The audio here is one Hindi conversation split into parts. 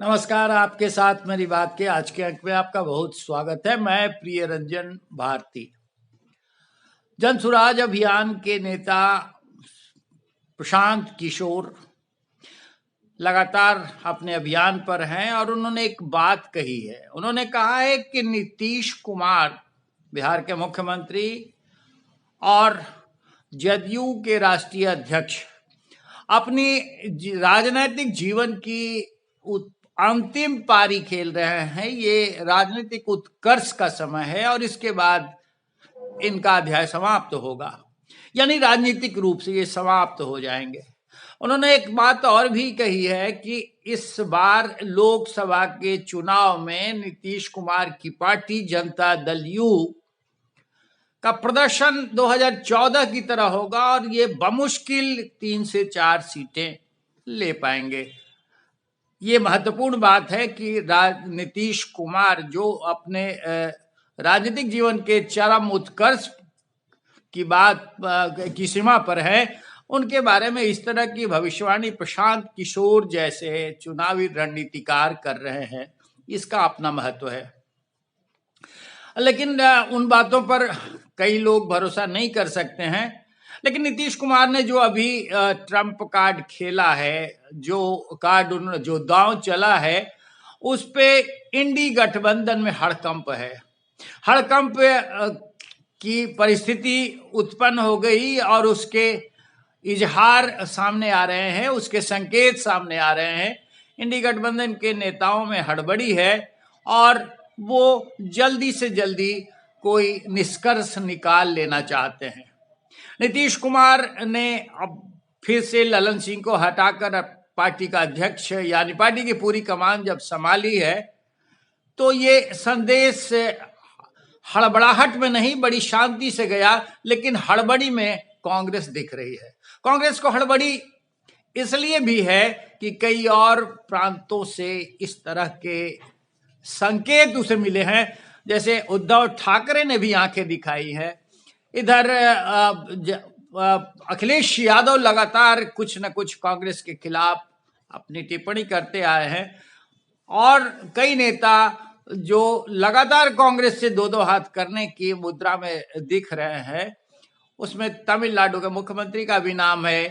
नमस्कार, आपके साथ मेरी बात के आज के अंक में आपका बहुत स्वागत है। मैं प्रिय रंजन भारती। जन सुराज अभियान के नेता प्रशांत किशोर लगातार अपने अभियान पर हैं और उन्होंने एक बात कही है। उन्होंने कहा है कि नीतीश कुमार बिहार के मुख्यमंत्री और जदयू के राष्ट्रीय अध्यक्ष अपनी राजनीतिक जीवन की अंतिम पारी खेल रहे हैं। ये राजनीतिक उत्कर्ष का समय है और इसके बाद इनका अध्याय समाप्त होगा, यानी राजनीतिक रूप से ये समाप्त हो जाएंगे। उन्होंने एक बात और भी कही है कि इस बार लोकसभा के चुनाव में नीतीश कुमार की पार्टी जनता दल यू का प्रदर्शन 2014 की तरह होगा और ये बमुश्किल 3 से 4 सीटें ले पाएंगे। ये महत्वपूर्ण बात है कि नीतीश कुमार जो अपने राजनीतिक जीवन के चरम उत्कर्ष की बात की सीमा पर है, उनके बारे में इस तरह की भविष्यवाणी प्रशांत किशोर जैसे चुनावी रणनीतिकार कर रहे हैं। इसका अपना महत्व है, लेकिन उन बातों पर कई लोग भरोसा नहीं कर सकते हैं। लेकिन नीतीश कुमार ने जो अभी ट्रम्प कार्ड खेला है, जो दांव चला है, उस पे इंडी गठबंधन में हड़कंप है। हड़कंप की परिस्थिति उत्पन्न हो गई और उसके इजहार सामने आ रहे हैं, उसके संकेत सामने आ रहे हैं। इंडी गठबंधन के नेताओं में हड़बड़ी है और वो जल्दी से जल्दी कोई निष्कर्ष निकाल लेना चाहते हैं। नीतीश कुमार ने अब फिर से ललन सिंह को हटाकर पार्टी का अध्यक्ष यानी पार्टी की पूरी कमान जब संभाली है, तो ये संदेश हड़बड़ाहट में नहीं, बड़ी शांति से गया। लेकिन हड़बड़ी में कांग्रेस दिख रही है। कांग्रेस को हड़बड़ी इसलिए भी है कि कई और प्रांतों से इस तरह के संकेत उसे मिले हैं, जैसे उद्धव ठाकरे ने भी आंखें दिखाई है। इधर अखिलेश यादव लगातार कुछ न कुछ कांग्रेस के खिलाफ अपनी टिप्पणी करते आए हैं और कई नेता जो लगातार कांग्रेस से दो हाथ करने की मुद्रा में दिख रहे हैं, उसमें तमिलनाडु के मुख्यमंत्री का भी नाम है।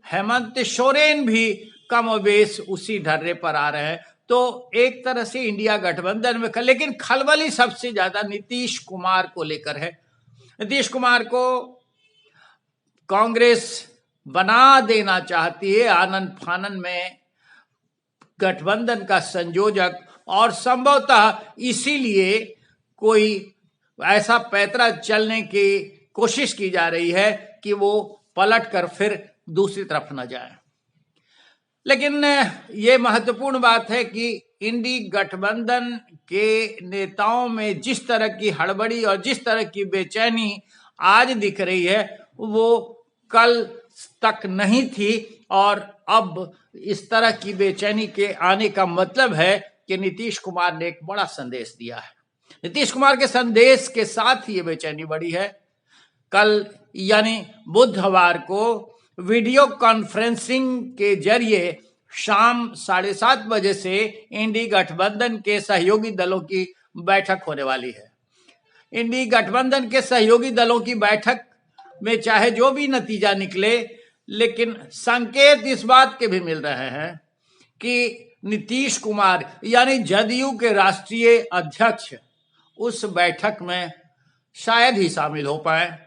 हेमंत सोरेन भी कमोबेश उसी ढर्रे पर आ रहे हैं। तो एक तरह से इंडिया गठबंधन में लेकिन खलबली सबसे ज्यादा नीतीश कुमार को लेकर है। नीतीश कुमार को कांग्रेस बना देना चाहती है आनन फानन में गठबंधन का संयोजक, और संभवतः इसीलिए कोई ऐसा पैतरा चलने की कोशिश की जा रही है कि वो पलट कर फिर दूसरी तरफ न जाए। लेकिन ये महत्वपूर्ण बात है कि इंडी गठबंधन के नेताओं में जिस तरह की हड़बड़ी और जिस तरह की बेचैनी आज दिख रही है, वो कल तक नहीं थी। और अब इस तरह की बेचैनी के आने का मतलब है कि नीतीश कुमार ने एक बड़ा संदेश दिया है। नीतीश कुमार के संदेश के साथ ही ये बेचैनी बढ़ी है। कल यानी बुधवार को वीडियो कॉन्फ्रेंसिंग के जरिए शाम 7:30 बजे से इंडी गठबंधन के सहयोगी दलों की बैठक होने वाली है। इंडी गठबंधन के सहयोगी दलों की बैठक में चाहे जो भी नतीजा निकले, लेकिन संकेत इस बात के भी मिल रहे हैं कि नीतीश कुमार यानी जदयू के राष्ट्रीय अध्यक्ष उस बैठक में शायद ही शामिल हो पाए।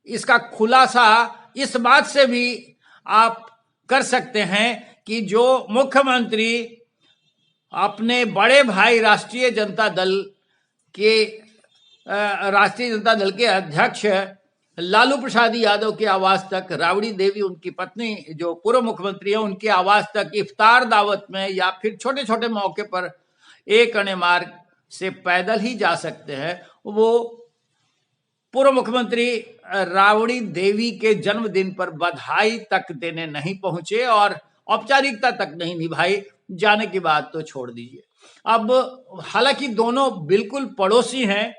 इसका खुलासा इस बात से भी आप कर सकते हैं कि जो मुख्यमंत्री अपने बड़े भाई राष्ट्रीय जनता दल के अध्यक्ष लालू प्रसाद यादव के आवास तक, राबड़ी देवी उनकी पत्नी जो पूर्व मुख्यमंत्री है, उनके आवास तक इफ्तार दावत में या फिर छोटे छोटे मौके पर एक अणे मार्ग से पैदल ही जा सकते हैं। वो पूर्व मुख्यमंत्री राबड़ी देवी के जन्मदिन पर बधाई तक देने नहीं पहुंचे और औपचारिकता तक नहीं निभाई। जाने की बात तो छोड़ दीजिए। अब हालांकि दोनों बिल्कुल पड़ोसी हैं,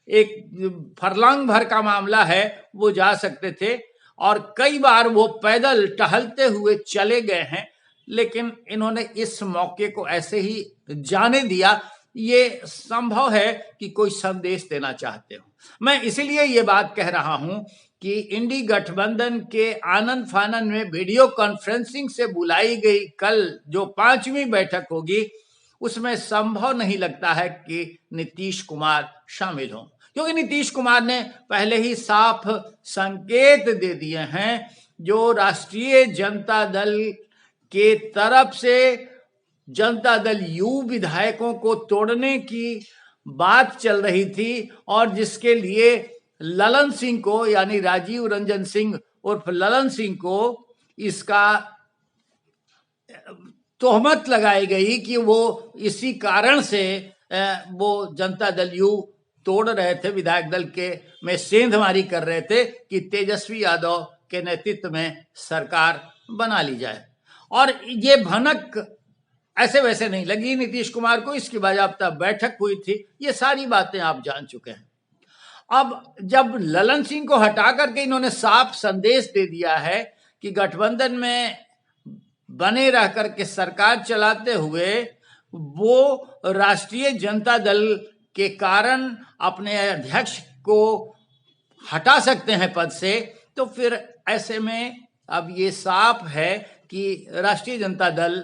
एक फरलांग भर का मामला है, वो जा सकते थे और कई बार वो पैदल टहलते हुए चले गए हैं। लेकिन इन्होंने इस मौके को ऐसे ही जाने दिया। ये संभव है कि कोई संदेश देना चाहते हो। मैं इसीलिए ये बात कह रहा हूं कि इंडी गठबंधन के आनन फानन में वीडियो कॉन्फ्रेंसिंग से बुलाई गई कल जो 5वीं बैठक होगी, उसमें संभव नहीं लगता है कि नीतीश कुमार शामिल हों, क्योंकि नीतीश कुमार ने पहले ही साफ संकेत दे दिए हैं। जो राष्ट्रीय जनता दल के तरफ से जनता दल यू विधायकों को तोड़ने की बात चल रही थी और जिसके लिए ललन सिंह को, यानी राजीव रंजन सिंह उर्फ ललन सिंह को इसका तोहमत लगाई गई कि वो इसी कारण से वो जनता दल यू तोड़ रहे थे, विधायक दल के में सेंधमारी कर रहे थे कि तेजस्वी यादव के नेतृत्व में सरकार बना ली जाए। और ये भनक ऐसे वैसे नहीं लगी नीतीश कुमार को, इसकी बाकायदा बैठक हुई थी। ये सारी बातें आप जान चुके हैं। अब जब ललन सिंह को हटा करके इन्होंने साफ संदेश दे दिया है कि गठबंधन में बने रह करके सरकार चलाते हुए वो राष्ट्रीय जनता दल के कारण अपने अध्यक्ष को हटा सकते हैं पद से, तो फिर ऐसे में अब ये साफ है कि राष्ट्रीय जनता दल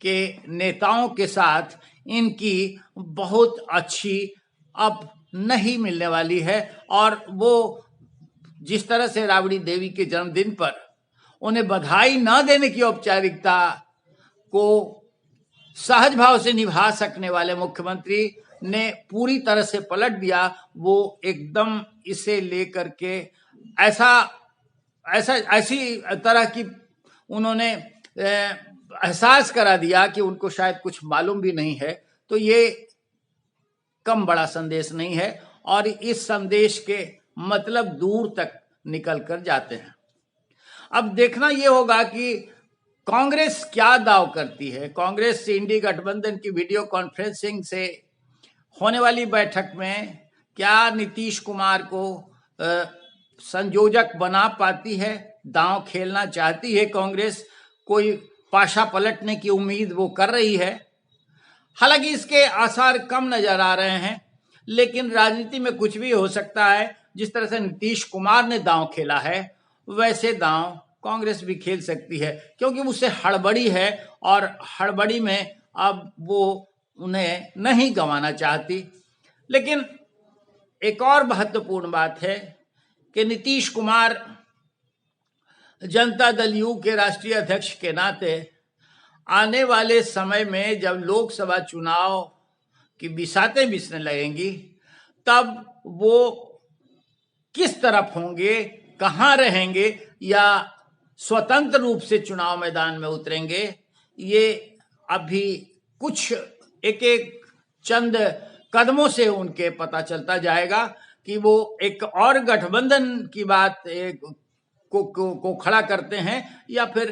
के नेताओं के साथ इनकी बहुत अच्छी अब नहीं मिलने वाली है। और वो जिस तरह से राबड़ी देवी के जन्मदिन पर उन्हें बधाई न देने की औपचारिकता को सहज भाव से निभा सकने वाले मुख्यमंत्री ने पूरी तरह से पलट दिया। वो एकदम इसे लेकर के ऐसी तरह की उन्होंने एहसास करा दिया कि उनको शायद कुछ मालूम भी नहीं है। तो ये कम बड़ा संदेश नहीं है और इस संदेश के मतलब दूर तक निकल कर जाते हैं। अब देखना ये होगा कि कांग्रेस क्या दाव करती है। कांग्रेस से इंडी गठबंधन की वीडियो कॉन्फ्रेंसिंग से होने वाली बैठक में क्या नीतीश कुमार को संयोजक बना पाती है, दांव खेलना चाहती है कांग्रेस, कोई पाशा पलटने की उम्मीद वो कर रही है। हालांकि इसके आसार कम नजर आ रहे हैं, लेकिन राजनीति में कुछ भी हो सकता है। जिस तरह से नीतीश कुमार ने दांव खेला है वैसे दांव कांग्रेस भी खेल सकती है, क्योंकि उससे हड़बड़ी है और हड़बड़ी में अब वो उन्हें नहीं गंवाना चाहती। लेकिन एक और महत्वपूर्ण बात है कि नीतीश कुमार जनता दल यू के राष्ट्रीय अध्यक्ष के नाते आने वाले समय में जब लोकसभा चुनाव की बिसातें बिसने लगेंगी, तब वो किस तरफ होंगे, कहाँ रहेंगे या स्वतंत्र रूप से चुनाव मैदान में उतरेंगे, ये अभी कुछ एक चंद कदमों से उनके पता चलता जाएगा कि वो एक और गठबंधन की बात को खड़ा करते हैं या फिर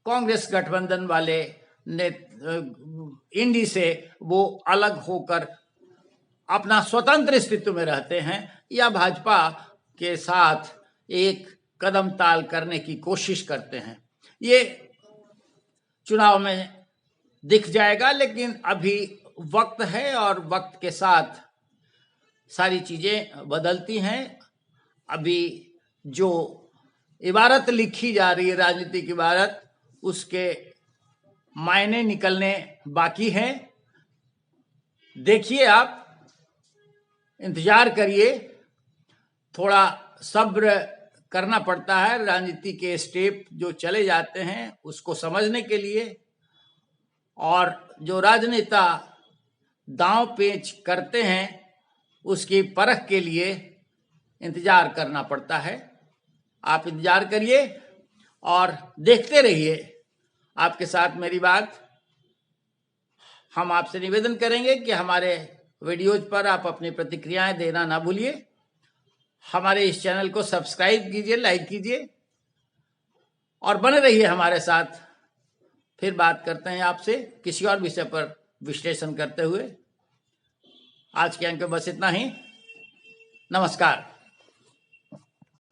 कांग्रेस गठबंधन वाले ने इंडी से वो अलग होकर अपना स्वतंत्र अस्तित्व में रहते हैं या भाजपा के साथ एक कदम ताल करने की कोशिश करते हैं। ये चुनाव में दिख जाएगा, लेकिन अभी वक्त है और वक्त के साथ सारी चीजें बदलती हैं। अभी जो इबारत लिखी जा रही है, राजनीति की इबारत, उसके मायने निकलने बाकी हैं। देखिए, आप इंतजार करिए, थोड़ा सब्र करना पड़ता है राजनीति के स्टेप जो चले जाते हैं उसको समझने के लिए। और जो राजनेता दांव पेच करते हैं उसकी परख के लिए इंतजार करना पड़ता है। आप इंतजार करिए और देखते रहिए। आपके साथ मेरी बात। हम आपसे निवेदन करेंगे कि हमारे वीडियोज पर आप अपनी प्रतिक्रियाएं देना ना भूलिए। हमारे इस चैनल को सब्सक्राइब कीजिए, लाइक कीजिए और बने रहिए हमारे साथ। फिर बात करते हैं आपसे किसी और विषय पर विश्लेषण करते हुए। आज के अंक में बस इतना ही। नमस्कार।